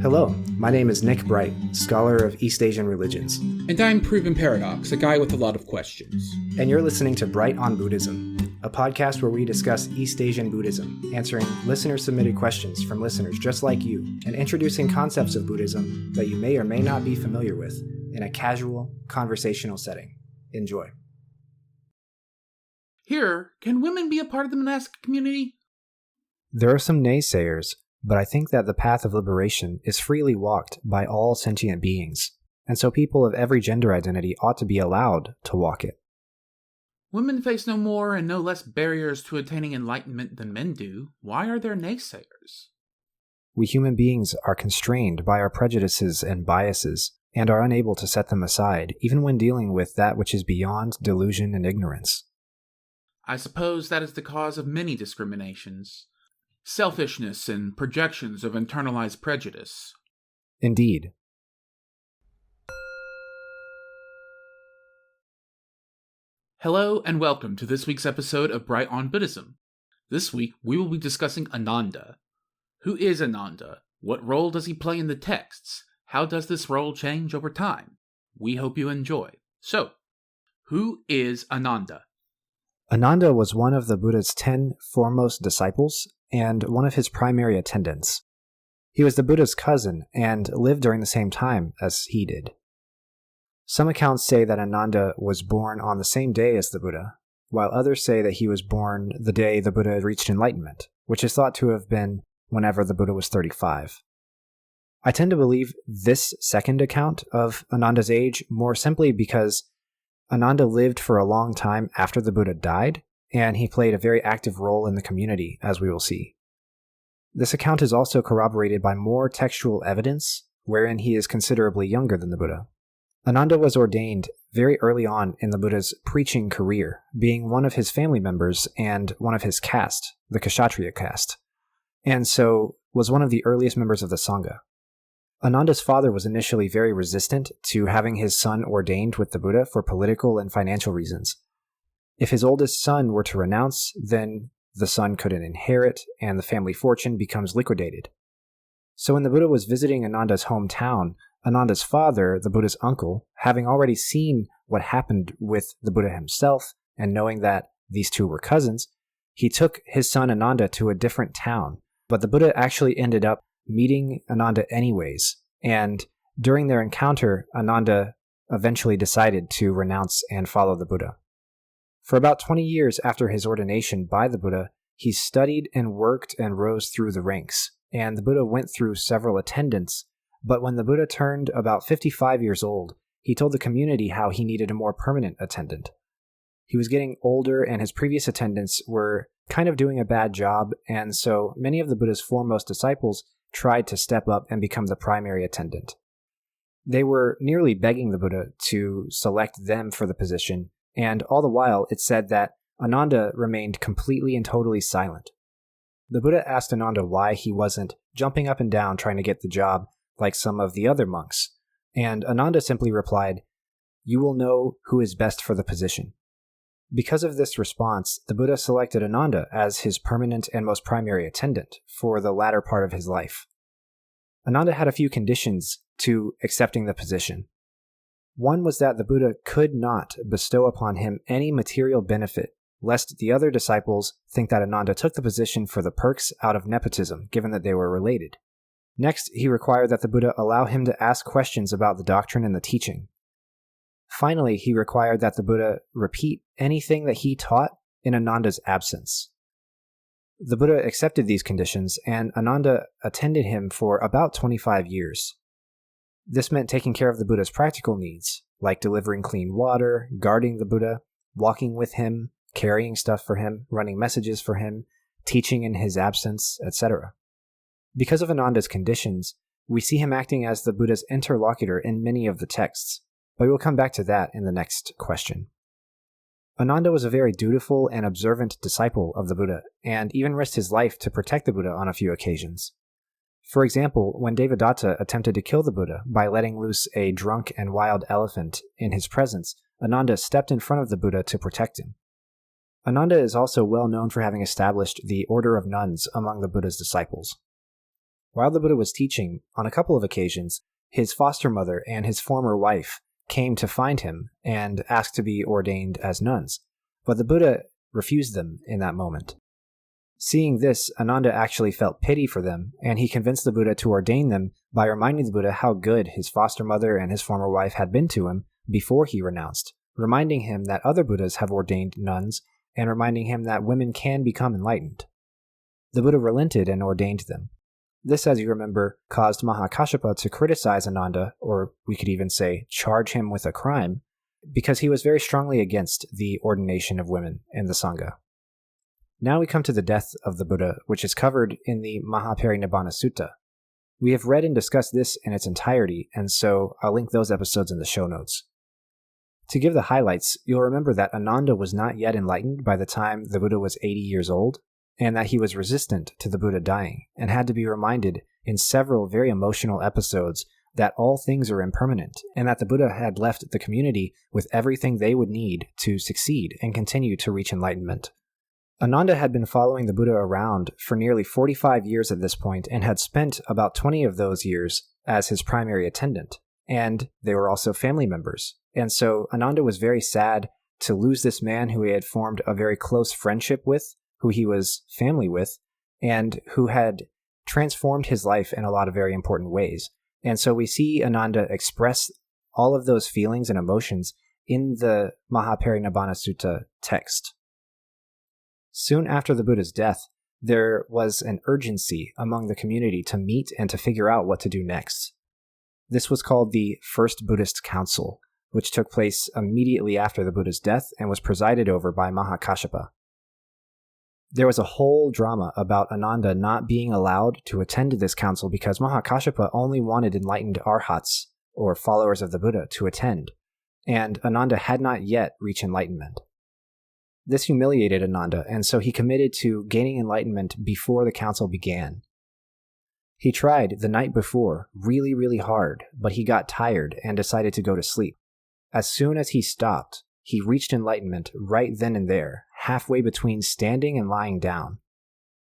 Hello, my name is Nick Bright, scholar of East Asian religions. And I'm Proven Paradox, a guy with a lot of questions. And you're listening to Bright on Buddhism, a podcast where we discuss East Asian Buddhism, answering listener-submitted questions from listeners just like you, and introducing concepts of Buddhism that you may or may not be familiar with in a casual, conversational setting. Enjoy. Here, can women be a part of the monastic community? There are some naysayers, but I think that the path of liberation is freely walked by all sentient beings, and so people of every gender identity ought to be allowed to walk it. Women face no more and no less barriers to attaining enlightenment than men do. Why are there naysayers? We human beings are constrained by our prejudices and biases, and are unable to set them aside, even when dealing with that which is beyond delusion and ignorance. I suppose that is the cause of many discriminations. Selfishness and projections of internalized prejudice. Indeed. Hello and welcome to this week's episode of Bright on Buddhism. This week we will be discussing Ananda. Who is Ananda? What role does he play in the texts? How does this role change over time? We hope you enjoy. So, who is Ananda? Ananda was one of the Buddha's 10 foremost disciples and one of his primary attendants. He was the Buddha's cousin and lived during the same time as he did. Some accounts say that Ananda was born on the same day as the Buddha, while others say that he was born the day the Buddha reached enlightenment, which is thought to have been whenever the Buddha was 35. I tend to believe this second account of Ananda's age more simply because Ananda lived for a long time after the Buddha died, and he played a very active role in the community, as we will see. This account is also corroborated by more textual evidence, wherein he is considerably younger than the Buddha. Ananda was ordained very early on in the Buddha's preaching career, being one of his family members and one of his caste, the Kshatriya caste, and so was one of the earliest members of the Sangha. Ananda's father was initially very resistant to having his son ordained with the Buddha for political and financial reasons. If his oldest son were to renounce, then the son couldn't inherit, and the family fortune becomes liquidated. So when the Buddha was visiting Ananda's hometown, Ananda's father, the Buddha's uncle, having already seen what happened with the Buddha himself, and knowing that these two were cousins, he took his son Ananda to a different town, but the Buddha actually ended up meeting Ananda anyways, and during their encounter, Ananda eventually decided to renounce and follow the Buddha. For about 20 years after his ordination by the Buddha, he studied and worked and rose through the ranks, and the Buddha went through several attendants, but when the Buddha turned about 55 years old, he told the community how he needed a more permanent attendant. He was getting older, and his previous attendants were kind of doing a bad job, and so many of the Buddha's foremost disciples tried to step up and become the primary attendant. They were nearly begging the Buddha to select them for the position, and all the while it said that Ananda remained completely and totally silent. The Buddha asked Ananda why he wasn't jumping up and down trying to get the job like some of the other monks, and Ananda simply replied, "You will know who is best for the position." Because of this response, the Buddha selected Ananda as his permanent and most primary attendant for the latter part of his life. Ananda had a few conditions to accepting the position. One was that the Buddha could not bestow upon him any material benefit, lest the other disciples think that Ananda took the position for the perks out of nepotism, given that they were related. Next, he required that the Buddha allow him to ask questions about the doctrine and the teaching. Finally, he required that the Buddha repeat anything that he taught in Ananda's absence. The Buddha accepted these conditions, and Ananda attended him for about 25 years. This meant taking care of the Buddha's practical needs, like delivering clean water, guarding the Buddha, walking with him, carrying stuff for him, running messages for him, teaching in his absence, etc. Because of Ananda's conditions, we see him acting as the Buddha's interlocutor in many of the texts, but we will come back to that in the next question. Ananda was a very dutiful and observant disciple of the Buddha, and even risked his life to protect the Buddha on a few occasions. For example, when Devadatta attempted to kill the Buddha by letting loose a drunk and wild elephant in his presence, Ananda stepped in front of the Buddha to protect him. Ananda is also well known for having established the order of nuns among the Buddha's disciples. While the Buddha was teaching, on a couple of occasions, his foster mother and his former wife came to find him and asked to be ordained as nuns, but the Buddha refused them in that moment. Seeing this, Ananda actually felt pity for them, and he convinced the Buddha to ordain them by reminding the Buddha how good his foster mother and his former wife had been to him before he renounced, reminding him that other Buddhas have ordained nuns, and reminding him that women can become enlightened. The Buddha relented and ordained them. This, as you remember, caused Mahakāssapa to criticize Ananda, or we could even say charge him with a crime, because he was very strongly against the ordination of women in the Sangha. Now we come to the death of the Buddha, which is covered in the Mahaparinibbana Sutta. We have read and discussed this in its entirety, and so I'll link those episodes in the show notes. To give the highlights, you'll remember that Ananda was not yet enlightened by the time the Buddha was 80 years old, and that he was resistant to the Buddha dying, and had to be reminded in several very emotional episodes that all things are impermanent, and that the Buddha had left the community with everything they would need to succeed and continue to reach enlightenment. Ananda had been following the Buddha around for nearly 45 years at this point, and had spent about 20 of those years as his primary attendant, and they were also family members. And so Ananda was very sad to lose this man who he had formed a very close friendship with, who he was family with, and who had transformed his life in a lot of very important ways. And so we see Ananda express all of those feelings and emotions in the Mahaparinibbana Sutta text. Soon after the Buddha's death, there was an urgency among the community to meet and to figure out what to do next. This was called the First Buddhist Council, which took place immediately after the Buddha's death and was presided over by Mahakāssapa. There was a whole drama about Ananda not being allowed to attend this council because Mahakāssapa only wanted enlightened arhats, or followers of the Buddha, to attend, and Ananda had not yet reached enlightenment. This humiliated Ananda, and so he committed to gaining enlightenment before the council began. He tried the night before really, really hard, but he got tired and decided to go to sleep. As soon as he stopped, he reached enlightenment right then and there, halfway between standing and lying down.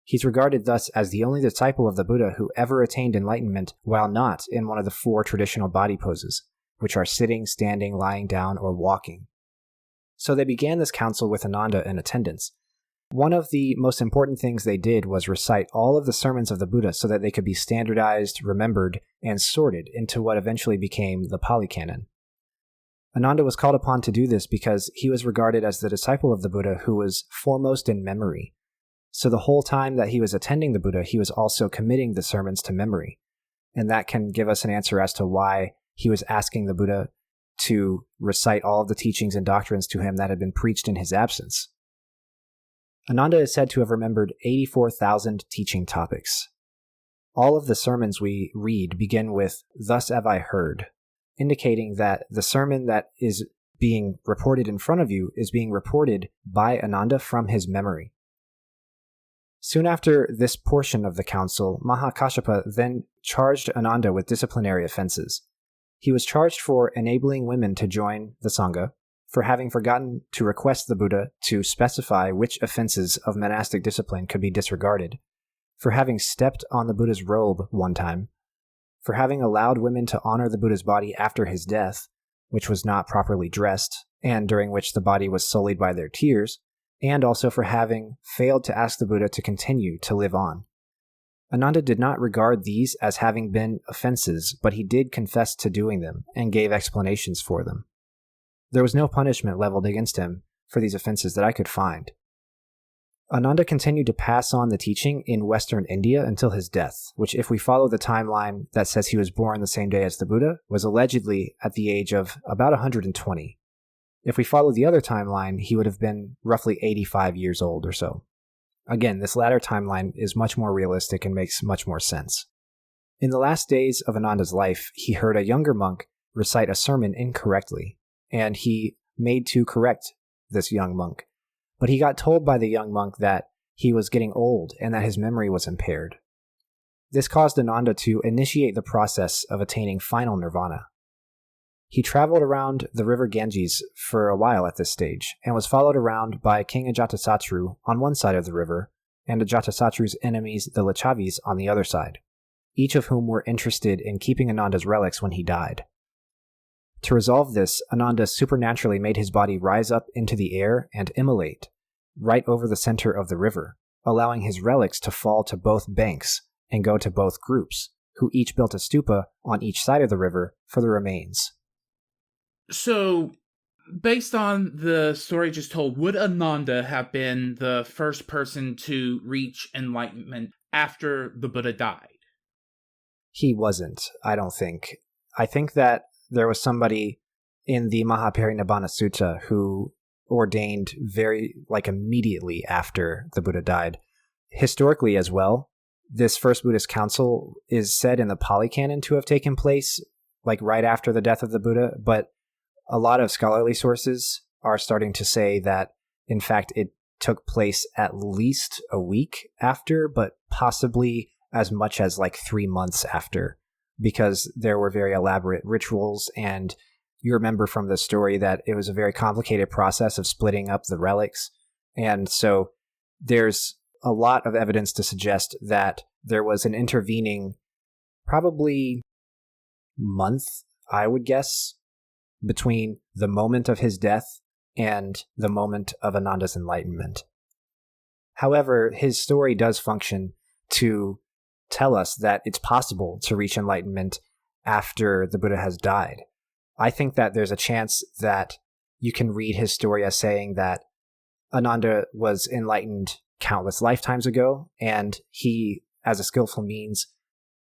He's regarded thus as the only disciple of the Buddha who ever attained enlightenment while not in one of the 4 traditional body poses, which are sitting, standing, lying down, or walking. So they began this council with Ananda in attendance. One of the most important things they did was recite all of the sermons of the Buddha so that they could be standardized, remembered, and sorted into what eventually became the Pāli Canon. Ananda was called upon to do this because he was regarded as the disciple of the Buddha who was foremost in memory. So the whole time that he was attending the Buddha, he was also committing the sermons to memory. And that can give us an answer as to why he was asking the Buddha to recite all of the teachings and doctrines to him that had been preached in his absence. Ananda is said to have remembered 84,000 teaching topics. All of the sermons we read begin with, "Thus have I heard," indicating that the sermon that is being reported in front of you is being reported by Ananda from his memory. Soon after this portion of the council, Mahakāssapa then charged Ananda with disciplinary offenses. He was charged for enabling women to join the Sangha, for having forgotten to request the Buddha to specify which offenses of monastic discipline could be disregarded, for having stepped on the Buddha's robe one time, for having allowed women to honor the Buddha's body after his death, which was not properly dressed, and during which the body was sullied by their tears, and also for having failed to ask the Buddha to continue to live on. Ananda did not regard these as having been offenses, but he did confess to doing them and gave explanations for them. There was no punishment leveled against him for these offenses that I could find. Ananda continued to pass on the teaching in Western India until his death, which, if we follow the timeline that says he was born the same day as the Buddha, was allegedly at the age of about 120. If we follow the other timeline, he would have been roughly 85 years old or so. Again, this latter timeline is much more realistic and makes much more sense. In the last days of Ananda's life, he heard a younger monk recite a sermon incorrectly, and he made to correct this young monk. But he got told by the young monk that he was getting old and that his memory was impaired. This caused Ananda to initiate the process of attaining final nirvana. He traveled around the river Ganges for a while at this stage, and was followed around by King Ajatasattu on one side of the river, and Ajatasattu's enemies, the Lichavis, on the other side. each of whom were interested in keeping Ananda's relics when he died. To resolve this, Ananda supernaturally made his body rise up into the air and immolate, right over the center of the river, allowing his relics to fall to both banks and go to both groups, who each built a stupa on each side of the river for the remains. So, based on the story just told, would Ananda have been the first person to reach enlightenment after the Buddha died? He wasn't, I don't think. I think that there was somebody in the Mahaparinibbana Sutta who ordained immediately after the Buddha died. Historically as well, this first Buddhist council is said in the Pāli Canon to have taken place right after the death of the Buddha, but a lot of scholarly sources are starting to say that, in fact, it took place at least a week after, but possibly as much as 3 months after, because there were very elaborate rituals, and you remember from the story that it was a very complicated process of splitting up the relics, and so there's a lot of evidence to suggest that there was an intervening, probably month, I would guess, between the moment of his death and the moment of Ananda's enlightenment. However, his story does function to tell us that it's possible to reach enlightenment after the Buddha has died. I think that there's a chance that you can read his story as saying that Ananda was enlightened countless lifetimes ago, and he, as a skillful means,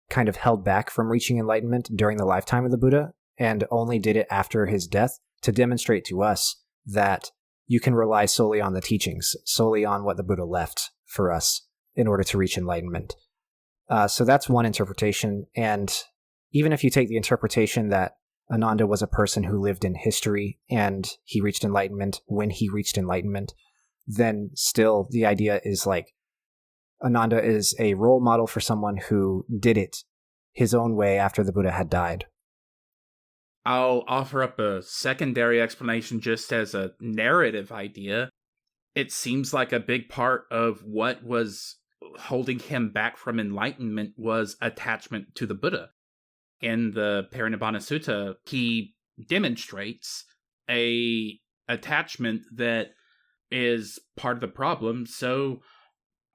kind of held back from reaching enlightenment during the lifetime of the Buddha, and only did it after his death to demonstrate to us that you can rely solely on the teachings, solely on what the Buddha left for us in order to reach enlightenment. So that's one interpretation, and even if you take the interpretation that Ananda was a person who lived in history and he reached enlightenment when he reached enlightenment, then still the idea is Ananda is a role model for someone who did it his own way after the Buddha had died. I'll offer up a secondary explanation just as a narrative idea. It seems like a big part of what was holding him back from enlightenment was attachment to the Buddha. In the Parinibbana Sutta, he demonstrates a attachment that is part of the problem. So,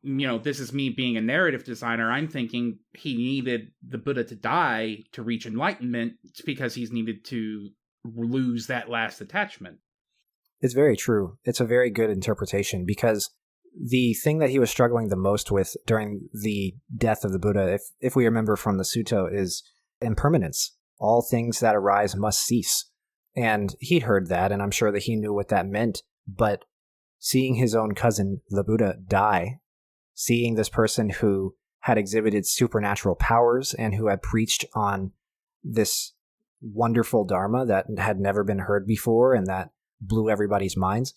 this is me being a narrative designer. I'm thinking he needed the Buddha to die to reach enlightenment because he's needed to lose that last attachment. It's very true. It's a very good interpretation, because the thing that he was struggling the most with during the death of the Buddha, if we remember from the sutta, is impermanence. All things that arise must cease. And he'd heard that, and I'm sure that he knew what that meant, but seeing his own cousin, the Buddha, die, seeing this person who had exhibited supernatural powers and who had preached on this wonderful dharma that had never been heard before and that blew everybody's minds,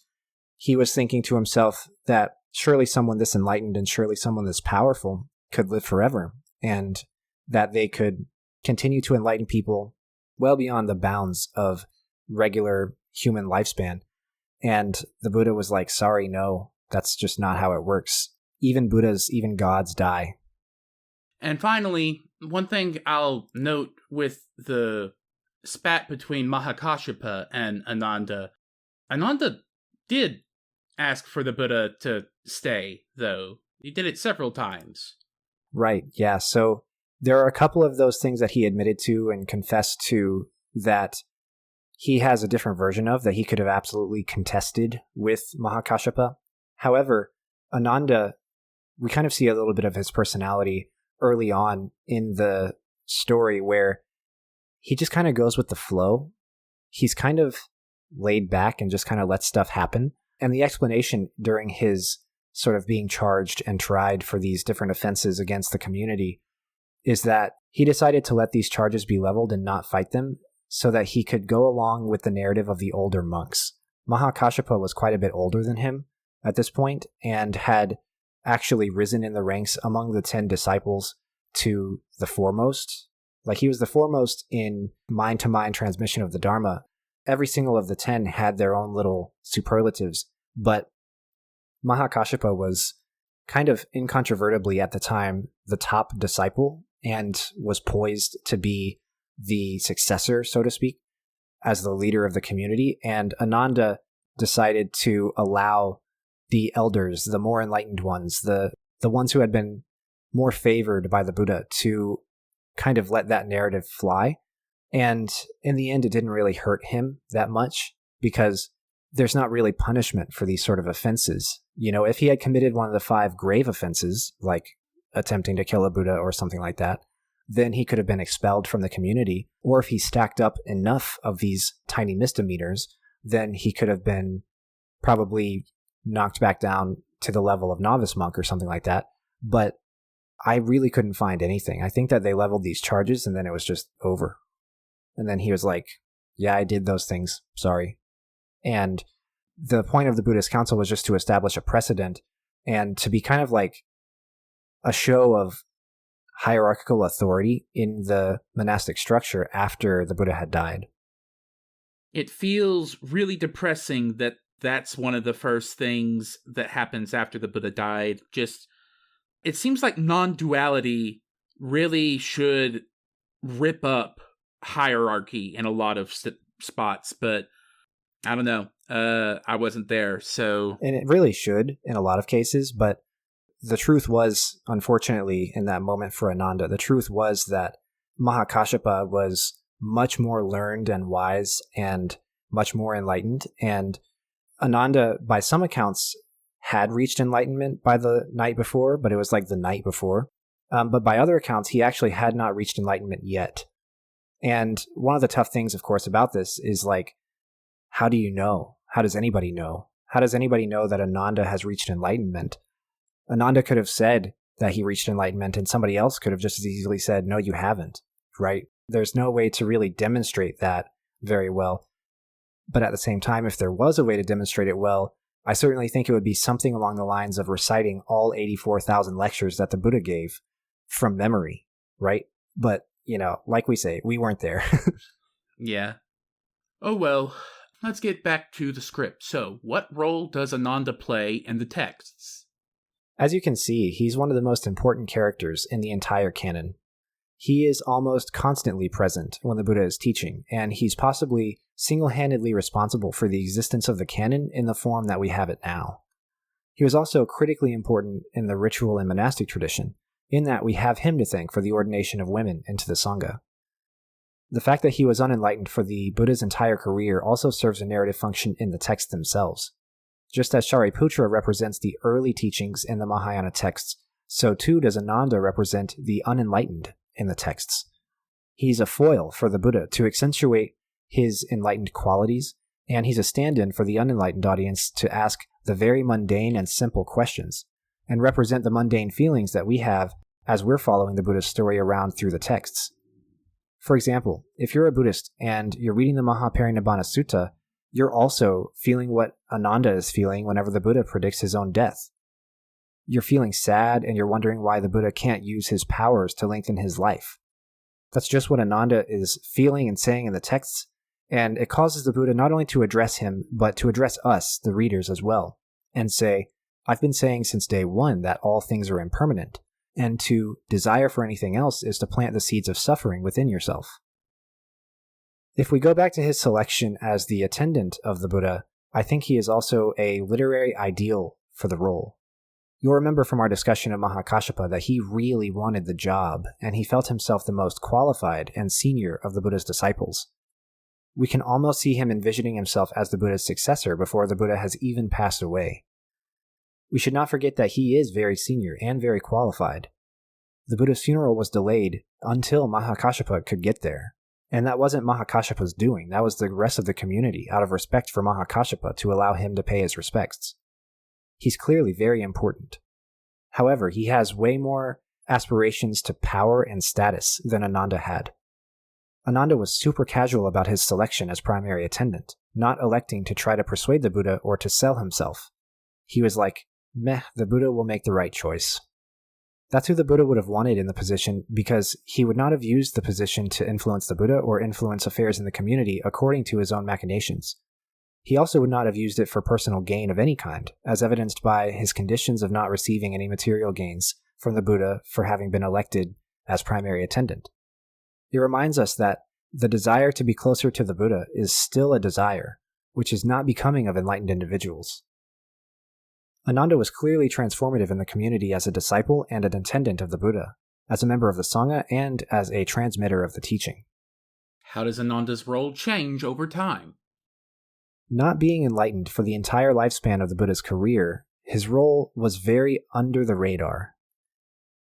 he was thinking to himself that surely someone this enlightened and surely someone this powerful could live forever, and that they could continue to enlighten people well beyond the bounds of regular human lifespan. And the Buddha was like, sorry, no, that's just not how it works. Even Buddhas, even gods die. And finally, one thing I'll note with the spat between Mahakāssyapa and Ananda, Ananda did ask for the Buddha to stay, though. He did it several times. Right, yeah. So there are a couple of those things that he admitted to and confessed to that he has a different version of, that he could have absolutely contested with Mahakāssyapa. However, Ananda, we kind of see a little bit of his personality early on in the story where he just kind of goes with the flow. He's kind of laid back and just kind of lets stuff happen. And the explanation during his sort of being charged and tried for these different offenses against the community is that he decided to let these charges be leveled and not fight them so that he could go along with the narrative of the older monks. Mahakāssyapa was quite a bit older than him at this point and had actually risen in the ranks among the 10 disciples to the foremost. Like, he was the foremost in mind-to-mind transmission of the Dharma. Every single of the 10 had their own little superlatives, but Mahakāssyapa was kind of incontrovertibly at the time the top disciple and was poised to be the successor, so to speak, as the leader of the community. And Ananda decided to allow the elders, the more enlightened ones, the ones who had been more favored by the Buddha, to kind of let that narrative fly. And in the end, it didn't really hurt him that much, because there's not really punishment for these sort of offenses. If he had committed one of the 5 grave offenses, like attempting to kill a Buddha or something like that, then he could have been expelled from the community. Or if he stacked up enough of these tiny misdemeanors, then he could have been probably knocked back down to the level of novice monk or something like that. But I really couldn't find anything. I think that they leveled these charges and then it was just over. And then he was like, yeah, I did those things. Sorry. And the point of the Buddhist council was just to establish a precedent and to be kind of like a show of hierarchical authority in the monastic structure after the Buddha had died. It feels really depressing that that's one of the first things that happens after the Buddha died. Just, it seems like non-duality really should rip up hierarchy in a lot of spots, but I don't know. I wasn't there, so... And it really should in a lot of cases, but the truth was, unfortunately, in that moment for Ananda, the truth was that Mahakāssyapa was much more learned and wise and much more enlightened, and Ananda, by some accounts, had reached enlightenment by the night before, but it was like the night before. But by other accounts, he actually had not reached enlightenment yet. And one of the tough things, of course, about this is like, how do you know? How does anybody know? How does anybody know that Ananda has reached enlightenment? Ananda could have said that he reached enlightenment, and somebody else could have just as easily said, no, you haven't, right? There's no way to really demonstrate that very well. But at the same time, if there was a way to demonstrate it well, I certainly think it would be something along the lines of reciting all 84,000 lectures that the Buddha gave from memory, right? But, like we say, we weren't there. Yeah. Oh well, let's get back to the script. So, what role does Ananda play in the texts? As you can see, he's one of the most important characters in the entire canon. He is almost constantly present when the Buddha is teaching, and he's possibly single-handedly responsible for the existence of the canon in the form that we have it now. He was also critically important in the ritual and monastic tradition, in that we have him to thank for the ordination of women into the Sangha. The fact that he was unenlightened for the Buddha's entire career also serves a narrative function in the texts themselves. Just as Shariputra represents the early teachings in the Mahayana texts, so too does Ananda represent the unenlightened in the texts. He's a foil for the Buddha to accentuate his enlightened qualities, and he's a stand-in for the unenlightened audience to ask the very mundane and simple questions, and represent the mundane feelings that we have as we're following the Buddha's story around through the texts. For example, if you're a Buddhist and you're reading the Mahaparinibbana Sutta, you're also feeling what Ananda is feeling whenever the Buddha predicts his own death. You're feeling sad and you're wondering why the Buddha can't use his powers to lengthen his life. That's just what Ananda is feeling and saying in the texts, and it causes the Buddha not only to address him, but to address us, the readers, as well, and say, I've been saying since day one that all things are impermanent, and to desire for anything else is to plant the seeds of suffering within yourself. If we go back to his selection as the attendant of the Buddha, I think he is also a literary ideal for the role. You'll remember from our discussion of Mahakāssyapa that he really wanted the job, and he felt himself the most qualified and senior of the Buddha's disciples. We can almost see him envisioning himself as the Buddha's successor before the Buddha has even passed away. We should not forget that he is very senior and very qualified. The Buddha's funeral was delayed until Mahakāssyapa could get there. And that wasn't Mahakāssyapa's doing, that was the rest of the community, out of respect for Mahakāssyapa, to allow him to pay his respects. He's clearly very important. However, he has way more aspirations to power and status than Ananda had. Ananda was super casual about his selection as primary attendant, not electing to try to persuade the Buddha or to sell himself. He was like, meh, the Buddha will make the right choice. That's who the Buddha would have wanted in the position, because he would not have used the position to influence the Buddha or influence affairs in the community according to his own machinations. He also would not have used it for personal gain of any kind, as evidenced by his conditions of not receiving any material gains from the Buddha for having been elected as primary attendant. It reminds us that the desire to be closer to the Buddha is still a desire, which is not becoming of enlightened individuals. Ananda was clearly transformative in the community as a disciple and an attendant of the Buddha, as a member of the Sangha and as a transmitter of the teaching. How does Ananda's role change over time? Not being enlightened for the entire lifespan of the Buddha's career, his role was very under the radar.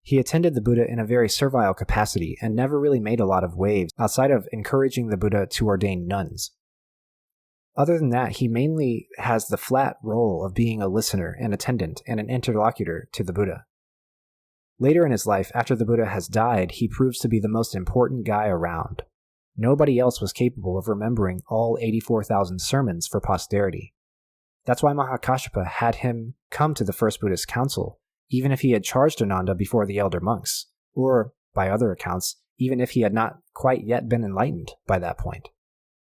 He attended the Buddha in a very servile capacity and never really made a lot of waves outside of encouraging the Buddha to ordain nuns. Other than that, he mainly has the flat role of being a listener, an attendant, and an interlocutor to the Buddha. Later in his life, after the Buddha has died, he proves to be the most important guy around. Nobody else was capable of remembering all 84,000 sermons for posterity. That's why Mahakāssapa had him come to the first Buddhist council, even if he had charged Ananda before the elder monks, or, by other accounts, even if he had not quite yet been enlightened by that point.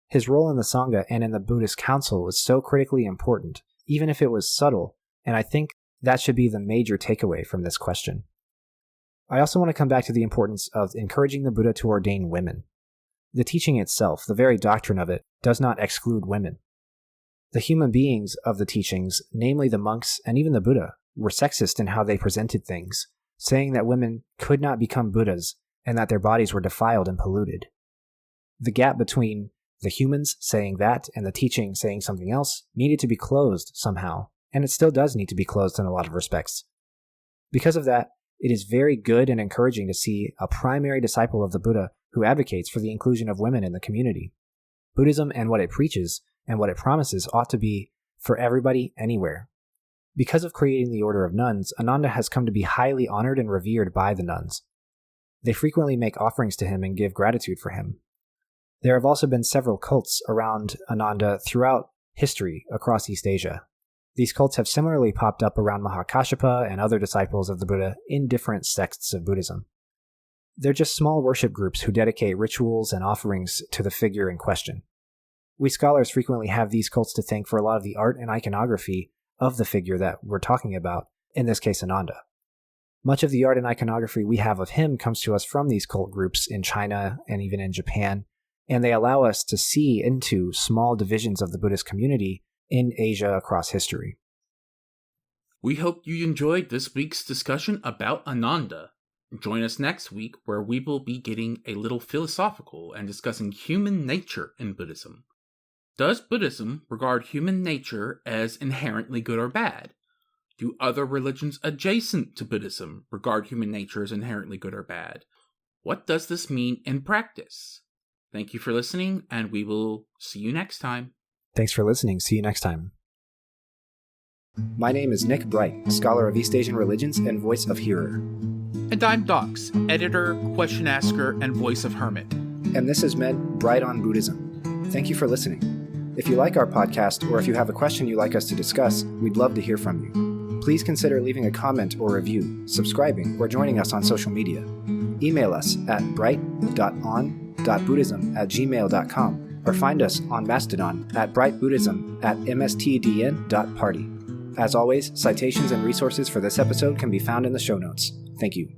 His role in the Sangha and in the Buddhist council was so critically important, even if it was subtle, and I think that should be the major takeaway from this question. I also want to come back to the importance of encouraging the Buddha to ordain women. The teaching itself, the very doctrine of it, does not exclude women. The human beings of the teachings, namely the monks and even the Buddha, were sexist in how they presented things, saying that women could not become Buddhas and that their bodies were defiled and polluted. The gap between the humans saying that and the teaching saying something else needed to be closed somehow, and it still does need to be closed in a lot of respects. Because of that, it is very good and encouraging to see a primary disciple of the Buddha who advocates for the inclusion of women in the community. Buddhism and what it preaches and what it promises ought to be for everybody, anywhere. Because of creating the Order of Nuns, Ananda has come to be highly honored and revered by the nuns. They frequently make offerings to him and give gratitude for him. There have also been several cults around Ananda throughout history across East Asia. These cults have similarly popped up around Mahakāssapa and other disciples of the Buddha in different sects of Buddhism. They're just small worship groups who dedicate rituals and offerings to the figure in question. We scholars frequently have these cults to thank for a lot of the art and iconography of the figure that we're talking about, in this case Ananda. Much of the art and iconography we have of him comes to us from these cult groups in China and even in Japan, and they allow us to see into small divisions of the Buddhist community in Asia across history. We hope you enjoyed this week's discussion about Ananda. Join us next week where we will be getting a little philosophical and discussing human nature in Buddhism. Does Buddhism regard human nature as inherently good or bad? Do other religions adjacent to Buddhism regard human nature as inherently good or bad? What does this mean in practice? Thank you for listening, and we will see you next time. Thanks for listening. See you next time. My name is Nick Bright, scholar of East Asian religions and voice of Hearer. And I'm Dox, editor, question asker, and voice of Hermit. And this has meant Bright on Buddhism. Thank you for listening. If you like our podcast, or if you have a question you'd like us to discuss, we'd love to hear from you. Please consider leaving a comment or review, subscribing, or joining us on social media. Email us at bright.on.buddhism@gmail.com or find us on Mastodon at brightbuddhism@mstdn.party. As always, citations and resources for this episode can be found in the show notes. Thank you.